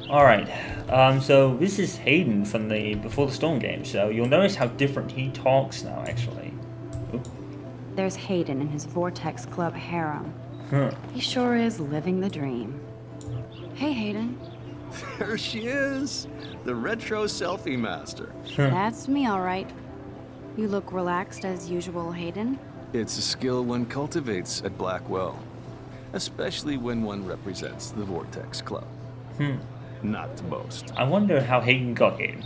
Alright, so this is Hayden from the Before the Storm game, so you'll notice how different he talks now, actually. Oop. There's Hayden in his Vortex Club harem. Huh. He sure is living the dream. Hey, Hayden. There she is, the retro selfie master. That's me, all right. You look relaxed as usual, Hayden. It's a skill one cultivates at Blackwell, especially when one represents the Vortex Club. Not to boast. I wonder how Hayden got here.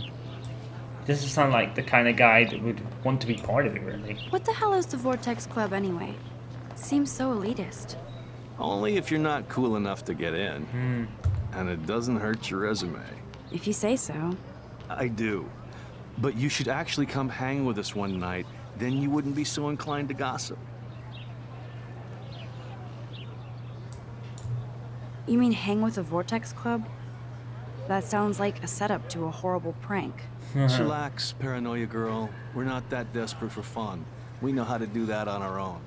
Doesn't sound like the kind of guy that would want to be part of it, really. What the hell is the Vortex Club anyway? It seems so elitist. Only if you're not cool enough to get in. And it doesn't hurt your resume. If you say so. I do. But you should actually come hang with us one night, then you wouldn't be so inclined to gossip. You mean hang with the Vortex Club? That sounds like a setup to a horrible prank. Chillax, paranoia girl. We're not that desperate for fun. We know how to do that on our own.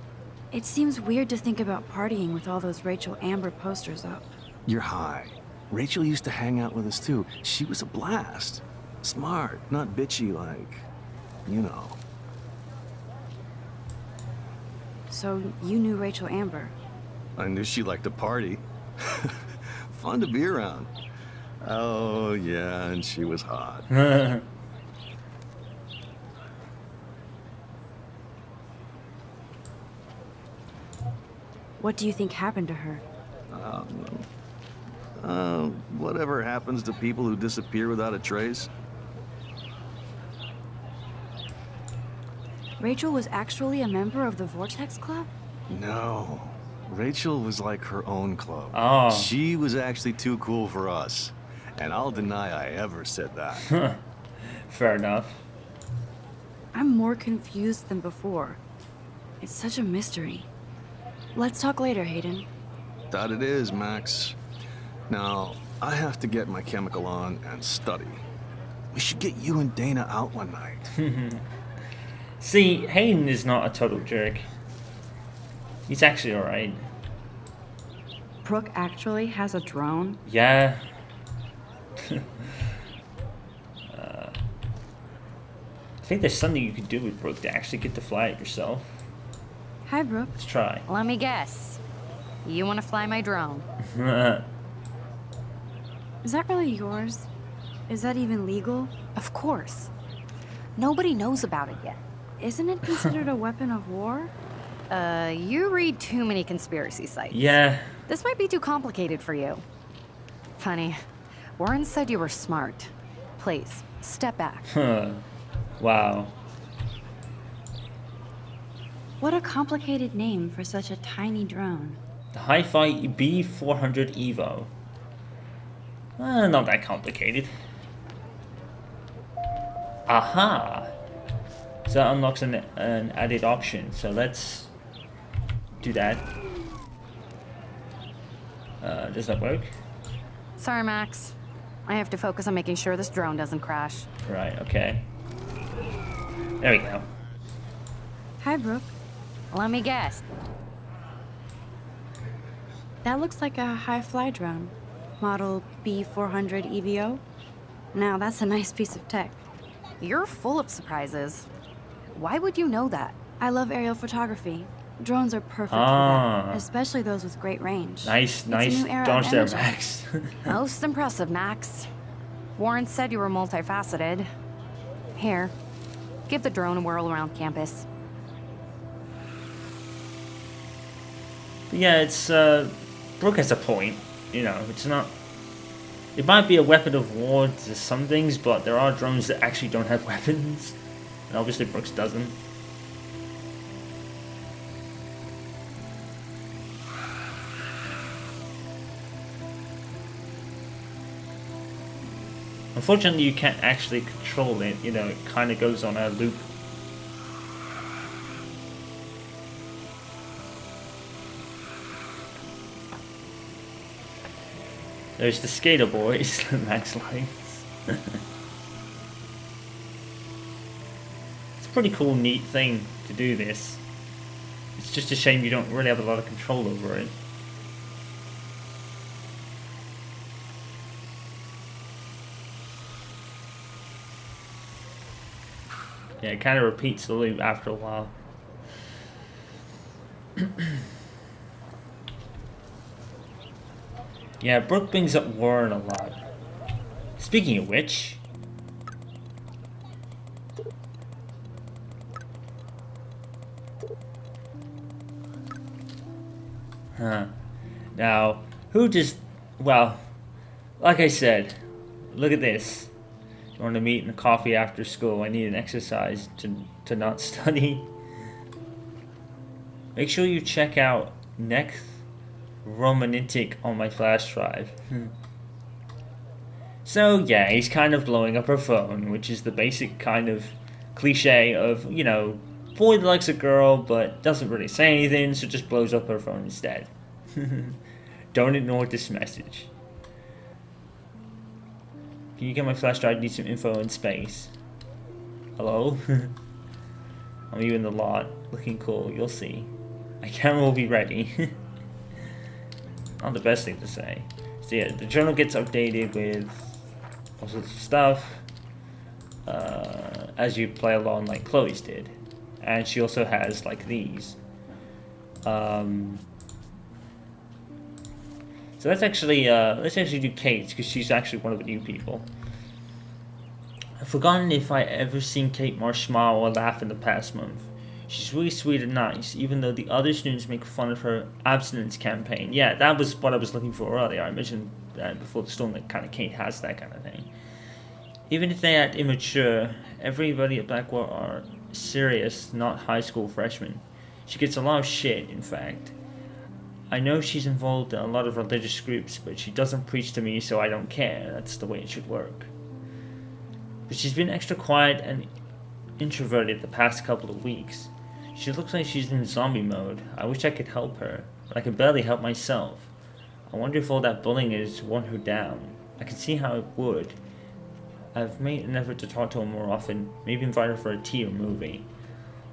It seems weird to think about partying with all those Rachel Amber posters up. You're high. Rachel used to hang out with us too. She was a blast. Smart, not bitchy like, you know. So you knew Rachel Amber? I knew she liked to party. Fun to be around. Oh, yeah, and she was hot. What do you think happened to her? Whatever happens to people who disappear without a trace? Rachel was actually a member of the Vortex Club? No. Rachel was like her own club. Oh. She was actually too cool for us. And I'll deny I ever said that. Fair enough. I'm more confused than before. It's such a mystery. Let's talk later, Hayden. That it is, Max. Now, I have to get my chemical on and study. We should get you and Dana out one night. See, Hayden is not a total jerk. He's actually alright. Brooke actually has a drone? Yeah. I think there's something you could do with Brooke to actually get to fly it yourself. Hi, Brooke. Let's try. Let me guess. You want to fly my drone? Is that really yours? Is that even legal? Of course. Nobody knows about it yet. Isn't it considered a weapon of war? You read too many conspiracy sites. Yeah. This might be too complicated for you. Funny. Warren said you were smart. Please, step back. Wow. What a complicated name for such a tiny drone. The Hi-Fi B400 Evo. Not that complicated. Aha! So that unlocks an added option. So let's do that. Does that work? Sorry, Max. I have to focus on making sure this drone doesn't crash. Right, okay. There we go. Hi, Brooke. Let me guess. That looks like a high-fly drone. Model B400 EVO. Now, that's a nice piece of tech. You're full of surprises. Why would you know that? I love aerial photography. Drones are perfect for Ah. that, especially those with great range. Nice It's a new era of dodge there, imaging. Max. Most impressive, Max. Warren said you were multifaceted. Here, give the drone a whirl around campus. Yeah, it's, Brooke has a point. You know, it's not... It might be a weapon of war to some things, but there are drones that actually don't have weapons. And obviously Brooks doesn't. Unfortunately, you can't actually control it. You know, it kind of goes on a loop. There's the skater boys, Max likes. It's a pretty cool, neat thing to do this. It's just a shame you don't really have a lot of control over it. Yeah, it kind of repeats the loop after a while. Yeah, Brooke brings up Warren a lot. Speaking of which... Huh. Now, who just... Well, like I said, look at this. You want to meet in a coffee after school? I need an exercise to not study. Make sure you check out Next Romantic on my flash drive. So yeah, he's kind of blowing up her phone, which is the basic kind of cliche of, you know, boy that likes a girl but doesn't really say anything, so just blows up her phone instead. Don't ignore this message. Can you get my flash drive? I need some info in space. Hello? I'm you in the lot, looking cool, you'll see. My camera will be ready. Not the best thing to say. So yeah, the journal gets updated with all sorts of stuff as you play along like Chloe's did. And she also has like these. So let's actually do Kate's, because she's actually one of the new people. I've forgotten if I ever seen Kate Marsh smile or laugh in the past month. She's really sweet and nice, even though the other students make fun of her abstinence campaign. Yeah, that was what I was looking for earlier. I mentioned that before the storm, that kind of Kate has that kind of thing. Even if they act immature, everybody at Blackwell are serious, not high school freshmen. She gets a lot of shit, in fact. I know she's involved in a lot of religious groups, but she doesn't preach to me, so I don't care. That's the way it should work. But she's been extra quiet and introverted the past couple of weeks. She looks like she's in zombie mode. I wish I could help her, but I can barely help myself. I wonder if all that bullying has worn her down. I can see how it would. I've made an effort to talk to her more often, maybe invite her for a tea or movie.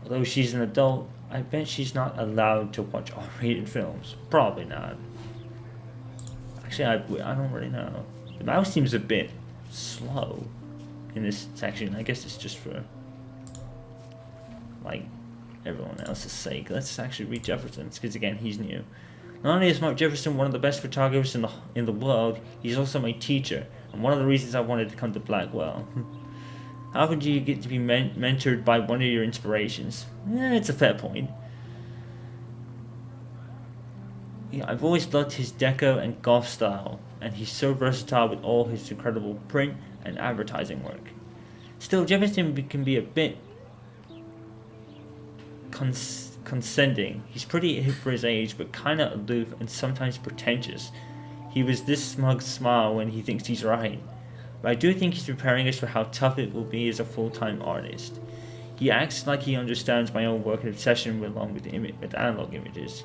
Although she's an adult, I bet she's not allowed to watch R-rated films. Probably not. Actually, I don't really know. The mouse seems a bit slow in this section. I guess it's just for, like, everyone else's sake. Let's actually read Jefferson's, because again, he's new. Not only is Mark Jefferson one of the best photographers in the world, he's also my teacher, and one of the reasons I wanted to come to Blackwell. How could you get to be mentored by one of your inspirations? It's a fair point. Yeah, I've always loved his deco and golf style, and he's so versatile with all his incredible print and advertising work. Still, Jefferson can be a bit condescending. He's pretty hip for his age, but kinda aloof and sometimes pretentious. He was this smug smile when he thinks he's right. But I do think he's preparing us for how tough it will be as a full-time artist. He acts like he understands my own work and obsession along with analog images.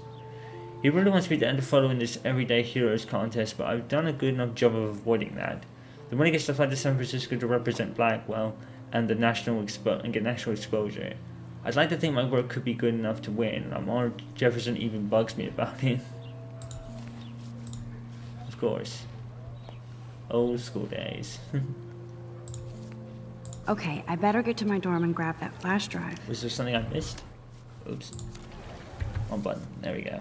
He really wants me to enter photo in this Everyday Heroes contest, but I've done a good enough job of avoiding that. Then when he gets to fly to San Francisco to represent Blackwell and get national exposure, I'd like to think my work could be good enough to win, and I'm honored Jefferson even bugs me about it. Of course. Old school days. Okay, I better get to my dorm and grab that flash drive. Was there something I missed? Oops. One button. There we go.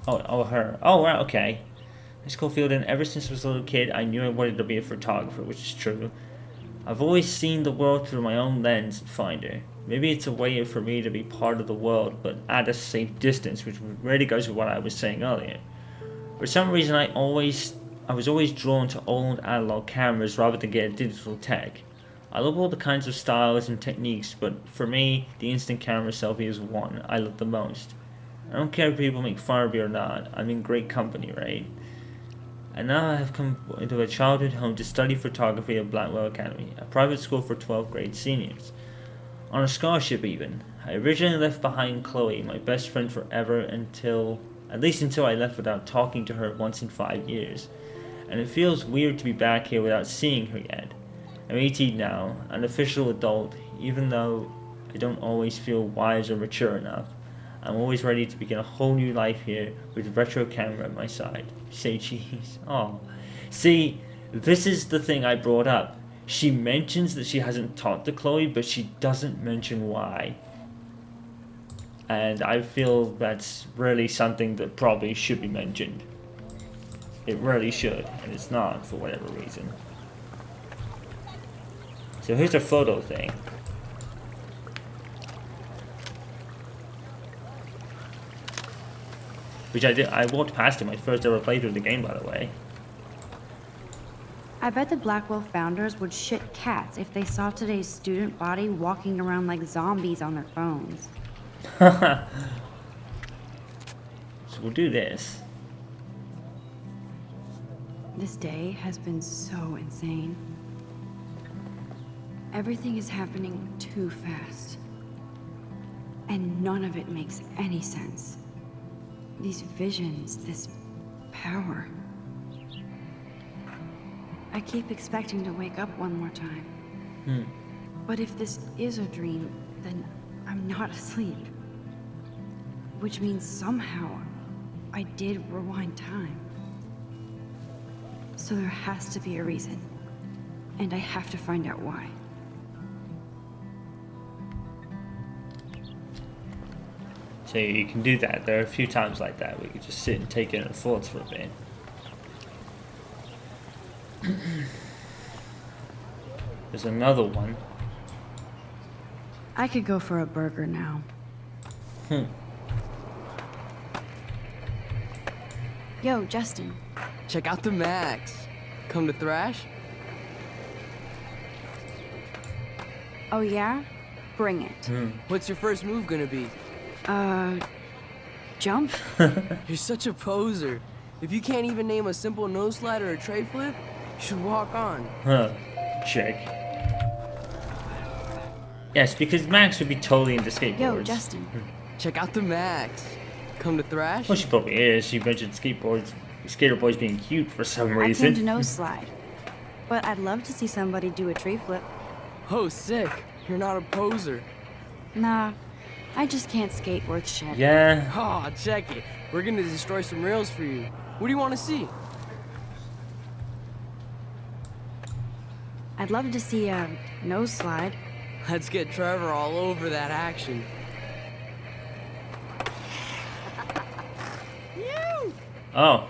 Oh, her. Oh, right, okay. Miss Caulfield, and ever since I was a little kid, I knew I wanted to be a photographer, which is true. I've always seen the world through my own lens and finder. Maybe it's a way for me to be part of the world, but at a safe distance, which really goes with what I was saying earlier. For some reason, I was always drawn to old analog cameras rather than get digital tech. I love all the kinds of styles and techniques, but for me, the instant camera selfie is one I love the most. I don't care if people make fun of me or not. I'm in great company, right? And now I have come into a childhood home to study photography at Blackwell Academy, a private school for 12th grade seniors. On a scholarship even. I originally left behind Chloe, my best friend forever, at least until I left without talking to her once in 5 years. And it feels weird to be back here without seeing her yet. I'm 18 now, an official adult, even though I don't always feel wise or mature enough. I'm always ready to begin a whole new life here with a retro camera at my side. Say cheese. Oh. See, this is the thing I brought up. She mentions that she hasn't talked to Chloe, but she doesn't mention why. And I feel that's really something that probably should be mentioned. It really should, and it's not for whatever reason. So here's a photo thing. Which I walked past it my first ever playthrough of the game, by the way. I bet the Blackwell founders would shit cats if they saw today's student body walking around like zombies on their phones. So we'll do this. This day has been so insane. Everything is happening too fast. And none of it makes any sense. These visions, this power. I keep expecting to wake up one more time. But if this is a dream, then I'm not asleep. Which means somehow I did rewind time. So there has to be a reason. And I have to find out why. So you can do that. There are a few times like that where you can just sit and take in the thoughts for a bit. There's another one. I could go for a burger now. Yo, Justin. Check out the Max. Come to thrash? Oh yeah? Bring it. What's your first move gonna be? Jump? You're such a poser. If you can't even name a simple nose slide or a tray flip, you should walk on. Check. Yes, because Max would be totally into skateboards. Yo, Justin. Check out the Max. Come to thrash? Well, she probably is. She mentioned skateboards, skater boys being cute for some I reason. came to nose slide. But I'd love to see somebody do a tree flip. Oh, sick. You're not a poser. Nah, I just can't skate worth shit. Yeah. Aw, check it. We're gonna destroy some rails for you. What do you want to see? I'd love to see a nose slide. Let's get Trevor all over that action. Oh.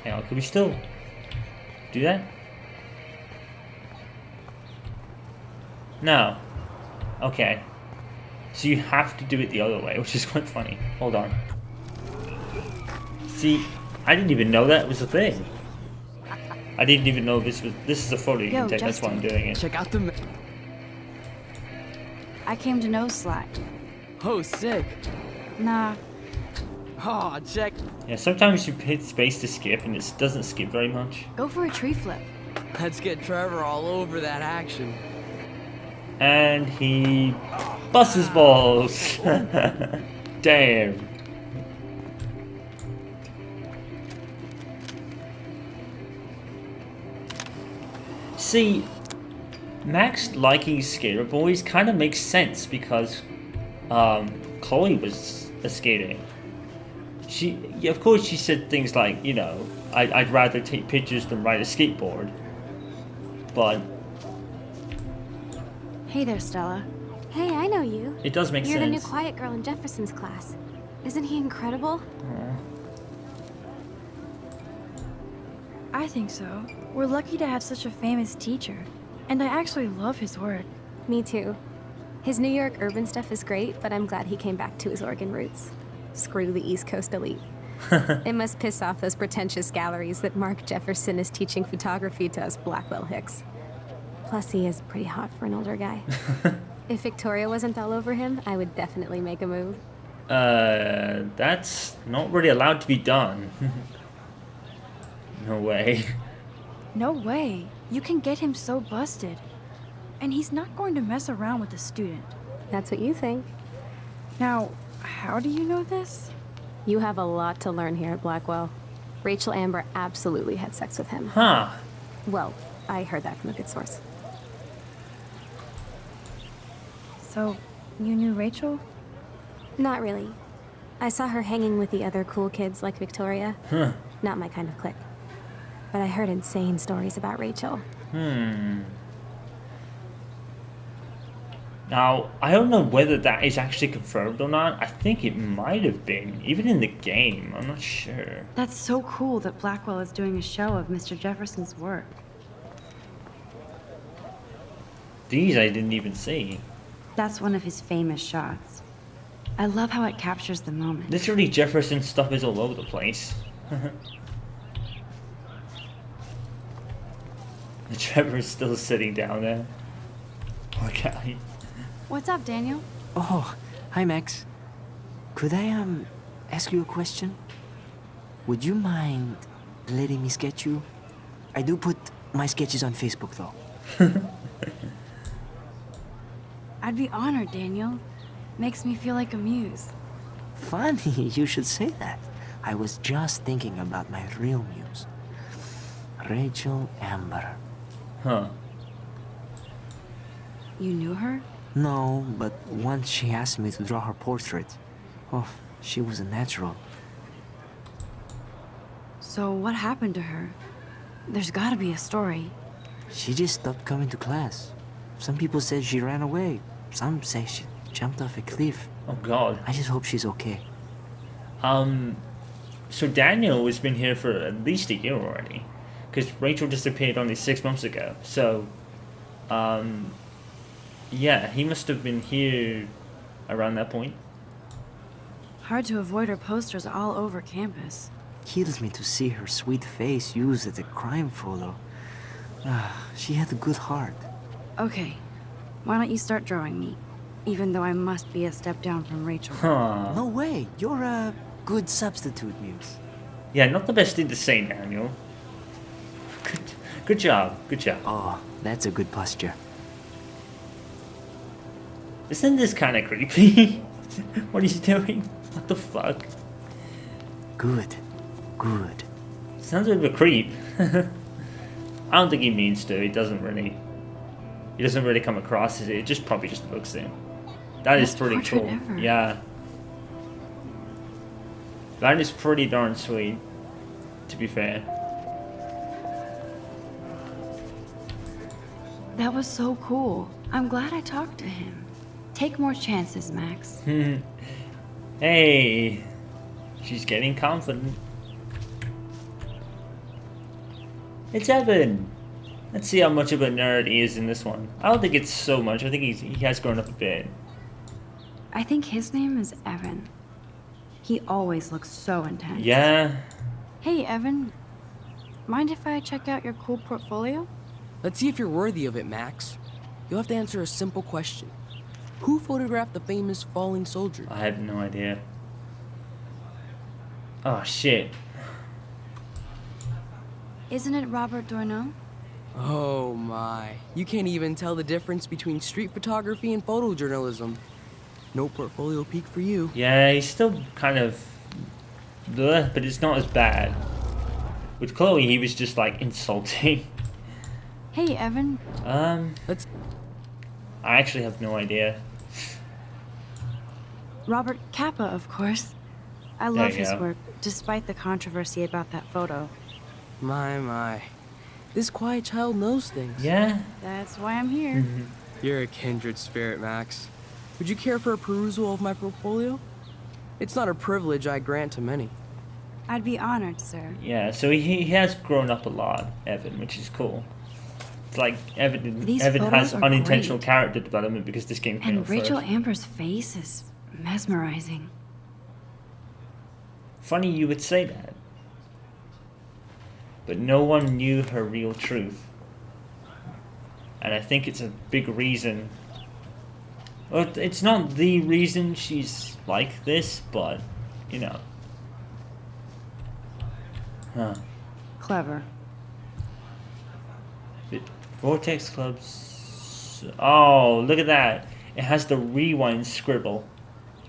Hang on, could we still do that? No. Okay. So you have to do it the other way, which is quite funny. Hold on. See, I didn't even know that was a thing. I didn't even know this is a photo you Yo, can take, that's why I'm doing it. Check out the I came to nose slide. Oh, sick. Nah, Aw, check. Yeah, sometimes you hit space to skip and it doesn't skip very much. go for a tree flip. Let's get Trevor all over that action. And he busts his balls. Damn. See, Max liking skater boys kind of makes sense because Chloe was a skater. Yeah, of course she said things like, you know, I'd rather take pictures than ride a skateboard. But Hey there, Stella. Hey, I know you. it does make You're the new sense. quiet girl in Jefferson's class. Isn't he incredible? I think so. We're lucky to have such a famous teacher. And I actually love his work. Me too. His New York urban stuff is great, but I'm glad he came back to his Oregon roots. Screw the East Coast elite. It must piss off those pretentious galleries that Mark Jefferson is teaching photography to us Blackwell hicks. Plus, he is pretty hot for an older guy. If Victoria wasn't all over him, I would definitely make a move. That's not really allowed to be done. No way. No way. You can get him so busted. And he's not going to mess around with a student. That's what you think. Now, how do you know this? You have a lot to learn here at Blackwell. Rachel Amber absolutely had sex with him. Huh. Well, I heard that from a good source. So, you knew Rachel? Not really. I saw her hanging with the other cool kids like Victoria. Huh. Not my kind of clique. but I heard insane stories about Rachel. Now, I don't know whether that is actually confirmed or not. I think it might have been, even in the game. I'm not sure. That's so cool that Blackwell is doing a show of Mr. Jefferson's work. These I didn't even see. That's one of his famous shots. I love how it captures the moment. Literally, Jefferson stuff is all over the place. The Trevor's still sitting down there. Poor guy. What's up, Daniel? Oh, hi Max. Could I ask you a question? Would you mind letting me sketch you? I do put my sketches on Facebook though. I'd be honored, Daniel. Makes me feel like a muse. Funny, you should say that. I was just thinking about my real muse. Rachel Amber. Huh. You knew her? No, but once she asked me to draw her portrait. Oh, she was a natural. So what happened to her? There's gotta be a story. She just stopped coming to class. Some people said she ran away. Some say she jumped off a cliff. Oh god. I just hope she's okay. So Daniel has been here for at least a year already. Because Rachel disappeared only 6 months ago. So, yeah, he must have been here around that point. Hard to avoid her posters all over campus. Kills me to see her sweet face used as a crime photo. She had a good heart. Okay, why don't you start drawing me? Even though I must be a step down from Rachel. Huh. No way, you're a good substitute, Muse. Yeah, not the best thing to say, Daniel. Good job. Good job. Oh, that's a good posture. Isn't this kind of creepy? What are you doing? What the fuck? Good. Good. Sounds a bit of a creep. I don't think he means to. He doesn't really come across as it. It just probably just looks him. That is Best pretty portrait cool. ever. Yeah. That is pretty darn sweet, to be fair. That was so cool. I'm glad I talked to him. Take more chances, Max. Hey, she's getting confident. It's Evan. Let's see how much of a nerd he is in this one. I don't think it's so much. I think he has grown up a bit. I think his name is Evan. He always looks so intense. Yeah. Hey, Evan. Mind if I check out your cool portfolio? Let's see if you're worthy of it, Max. You'll have to answer a simple question. Who photographed the famous falling soldier? I have no idea. Oh shit. Isn't it Robert Doisneau? Oh my. You can't even tell the difference between street photography and photojournalism. No portfolio peak for you. Yeah, he's still kind of bleh, but it's not as bad. With Chloe, he was just like insulting. Hey, Evan. Let's. I actually have no idea. Robert Capa, of course. I There love you his go. work, despite the controversy about that photo. My. This quiet child knows things. Yeah. That's why I'm here. You're a kindred spirit, Max. Would you care for a perusal of my portfolio? It's not a privilege I grant to many. I'd be honored, sir. Yeah, so he has grown up a lot, Evan, which is cool. It's like Evan These has photos are unintentional great. character development because this game came And out Rachel first. Amber's face is mesmerizing. Funny you would say that. But no one knew her real truth. And I think it's a big reason. Well, it's not the reason she's like this, but, you know. Huh. Clever. The Vortex Club's... Oh, look at that. It has the rewind scribble.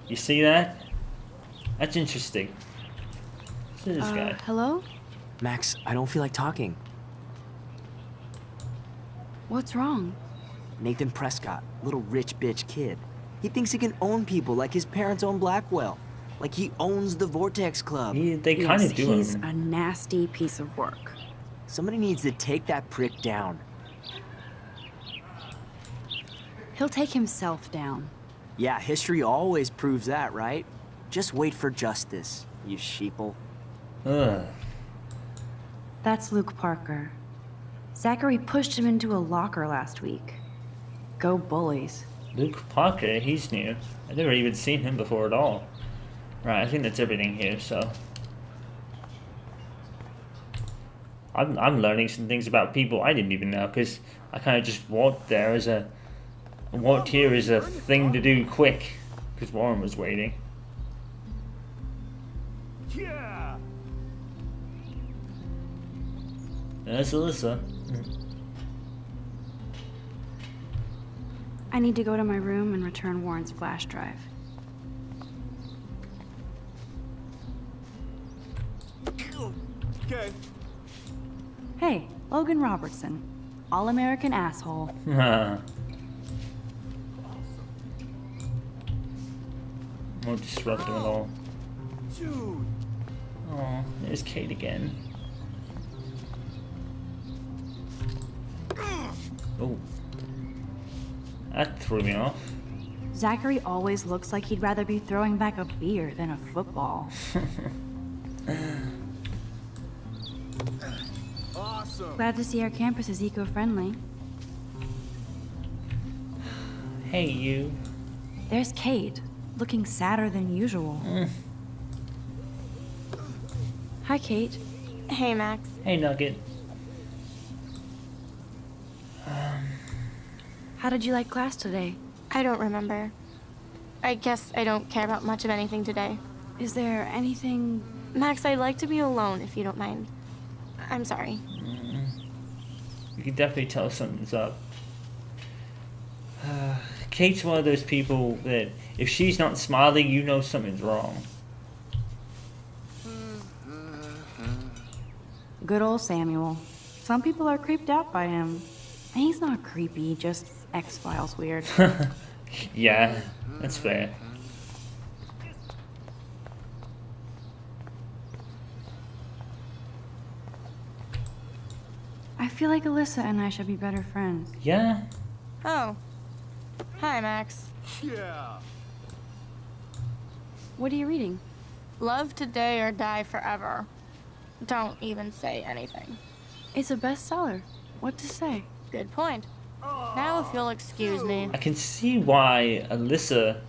You see that? That's interesting. Who's this guy? Hello? Max, I don't feel like talking. What's wrong? Nathan Prescott, little rich bitch kid. He thinks he can own people like his parents own Blackwell. Like he owns the Vortex Club. They kind of Yes, do he's him. a nasty piece of work. Somebody needs to take that prick down. He'll take himself down. Yeah, history always proves that, right? Just wait for justice, you sheeple. Ugh. That's Luke Parker. Zachary pushed him into a locker last week. Go Bullies. Luke Parker, he's new. I've never even seen him before at all. Right, I think that's everything here, so. I'm learning some things about people I didn't even know, because I kind of just walked there as a... walked here as a thing to do quick, because Warren was waiting. Yeah. There's Alyssa. I need to go to my room and return Warren's flash drive. Okay. Hey, Logan Robertson. All-American asshole. More disruptive at all. Dude. Oh, there's Kate again. Oh. That threw me off. Zachary always looks like he'd rather be throwing back a beer than a football. Awesome. Glad to see our campus is eco-friendly. Hey, you. There's Kate, looking sadder than usual. Hi, Kate. Hey, Max. Hey, Nugget. How did you like class today? I don't remember. I guess I don't care about much of anything today. Is there anything... Max, I'd like to be alone if you don't mind. I'm sorry. You can definitely tell something's up. Kate's one of those people that if she's not smiling, you know something's wrong. Good old Samuel. Some people are creeped out by him. And he's not creepy, just X-Files weird. Yeah, that's fair. I feel like Alyssa and I should be better friends. Yeah? Oh. Hi, Max. Yeah. What are you reading? Love today or die forever. Don't even say anything. It's a bestseller. What to say? Good point. Now if you'll excuse me. I can see why Alyssa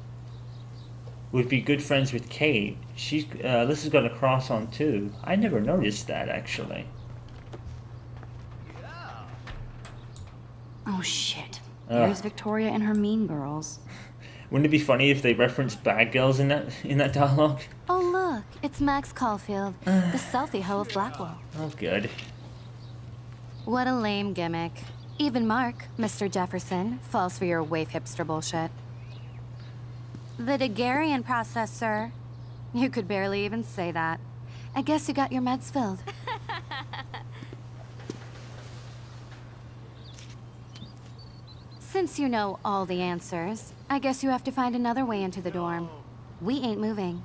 would be good friends with Kate. Alyssa's got a cross on too. I never noticed that, actually. Oh shit. Ugh. There's Victoria and her mean girls. Wouldn't it be funny if they referenced bad girls in that dialogue? Oh, look, it's Max Caulfield, the selfie hoe of Blackwell. Oh, good. What a lame gimmick. Even Mark, Mr. Jefferson, falls for your waif hipster bullshit. The Daguerrean process, sir. You could barely even say that. I guess you got your meds filled. Since you know all the answers, I guess you have to find another way into the dorm. We ain't moving.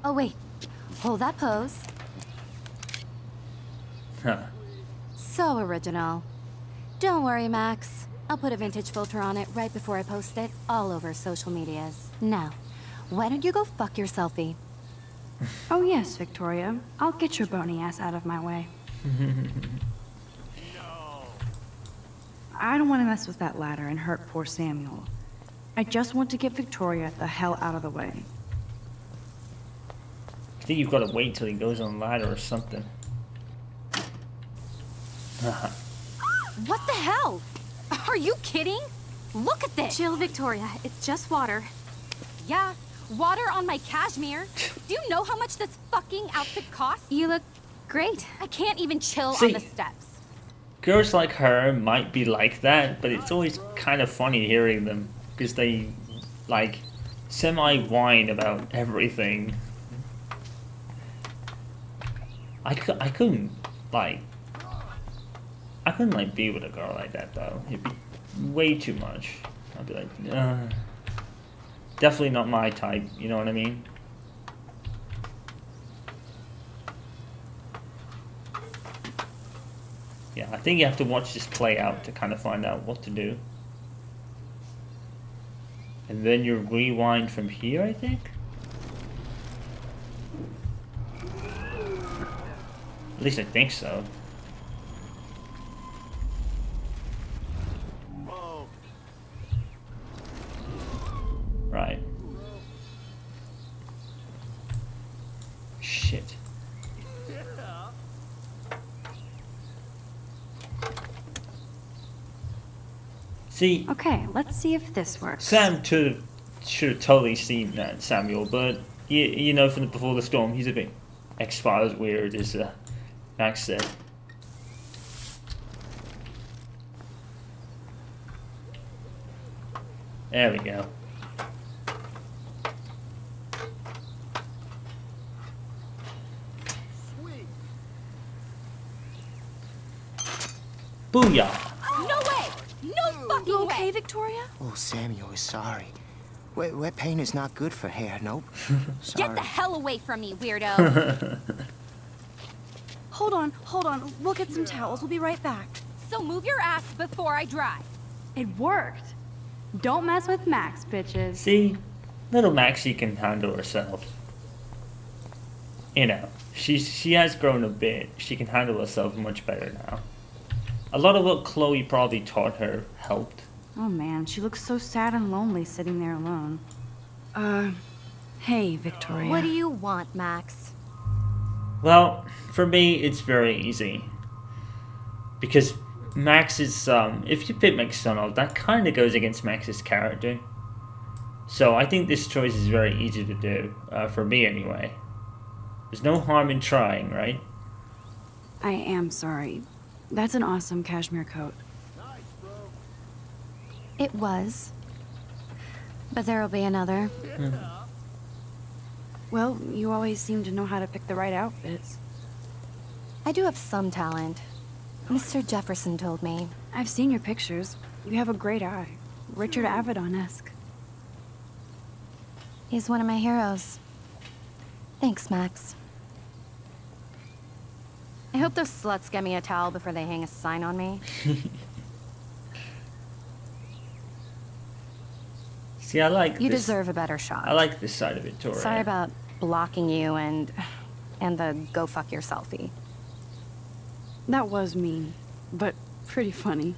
Oh, wait. Hold that pose. Huh. So original. Don't worry, Max. I'll put a vintage filter on it right before I post it all over social medias. Now, why don't you go fuck your selfie? Oh yes, Victoria. I'll get your bony ass out of my way. I don't want to mess with that ladder and hurt poor Samuel. I just want to get Victoria the hell out of the way. I think you've got to wait till he goes on the ladder or something. What the hell? Are you kidding? Look at this! Chill, Victoria. It's just water. Yeah, water on my cashmere. Do you know how much this fucking outfit costs? You look great. I can't even chill See, on the steps. Girls like her might be like that, but it's always kind of funny hearing them because they, like, semi-whine about everything. I couldn't be with a girl like that though. It'd be way too much. I'd be like, definitely not my type. You know what I mean? Yeah, I think you have to watch this play out to kind of find out what to do. And then you rewind from here, I think? At least I think so. Right. Shit. See, Okay, let's see if this works. Sam should have totally seen that, Samuel, but you know from Before the Storm, he's a bit X-Files weird, as Max said. There we go. Booyah! No way! No fucking You okay, way! Victoria? Oh, Samuel is sorry. Wet paint is not good for hair, nope. Sorry. Get the hell away from me, weirdo! Hold on. We'll get some towels. We'll be right back. So move your ass before I drive. It worked. Don't mess with Max, bitches. See, little Maxie can handle herself. You know, she has grown a bit. She can handle herself much better now. A lot of what Chloe probably taught her helped. Oh man, she looks so sad and lonely sitting there alone. Hey, Victoria. What do you want, Max? Well, for me, it's very easy. Because Max is, if you pick McDonald, that kind of goes against Max's character. So I think this choice is very easy to do, for me anyway. There's no harm in trying, right? I am sorry. That's an awesome cashmere coat. It was. But there'll be another. Well, you always seem to know how to pick the right outfits. I do have some talent. Mr. Jefferson told me. I've seen your pictures. You have a great eye. Richard Avedon-esque. He's one of my heroes. Thanks, Max. I hope those sluts get me a towel before they hang a sign on me. See, I like You this. deserve a better shot. I like this side of Victoria. Sorry about blocking you and the go fuck your selfie. That was mean, but pretty funny.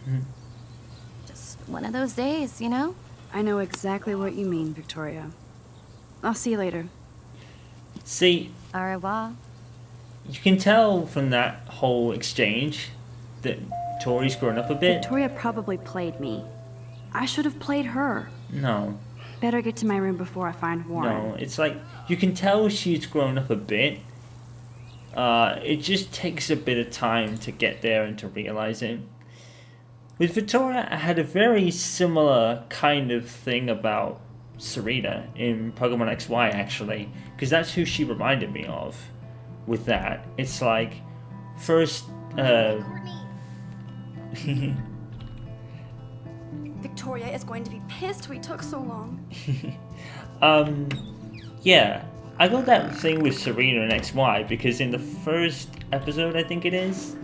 Just one of those days, you know? I know exactly what you mean, Victoria. I'll see you later. See, Au revoir. you can tell from that whole exchange that Tori's grown up a bit. Victoria probably played me. I should have played her. No, Better get to my room before I find Warren. no, it's like you can tell she's grown up a bit. It just takes a bit of time to get there and to realize it. With Victoria, I had a very similar kind of thing about Serena in Pokemon XY, actually, because that's who she reminded me of. With that, it's like first. Victoria is going to be pissed we took so long. Yeah, I got that thing with Serena and XY because in the first episode, I think it is,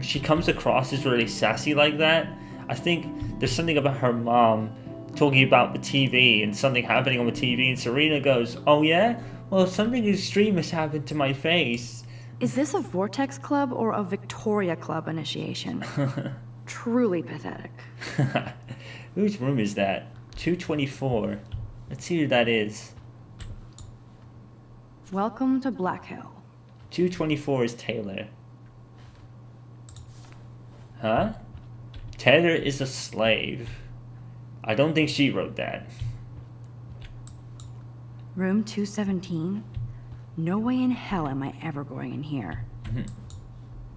she comes across as really sassy like that. I think there's something about her mom talking about the TV and something happening on the TV, and Serena goes, "Oh yeah? Well, something extreme has happened to my face." Is this a Vortex Club or a Victoria Club initiation? Truly pathetic. Whose room is that? 224. Let's see who that is. Welcome to Black Hill. 224 is Taylor. Huh? Taylor is a slave. I don't think she wrote that. Room 217? No way in hell am I ever going in here.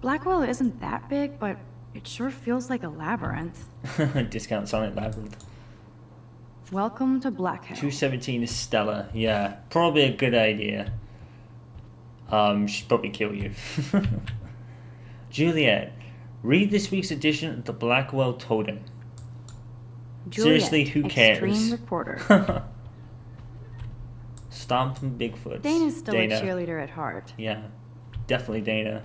Blackwell isn't that big, but it sure feels like a labyrinth. Discount Sonic Labyrinth. Welcome to Black Hill. 217 is Stella. Yeah, probably a good idea. She'd probably kill you. Juliet, read this week's edition of the Blackwell Totem. Juliet, Seriously, who cares? Extreme reporter. Stomping Bigfoot. Dana's still Dana. a cheerleader at heart. Yeah, definitely Dana.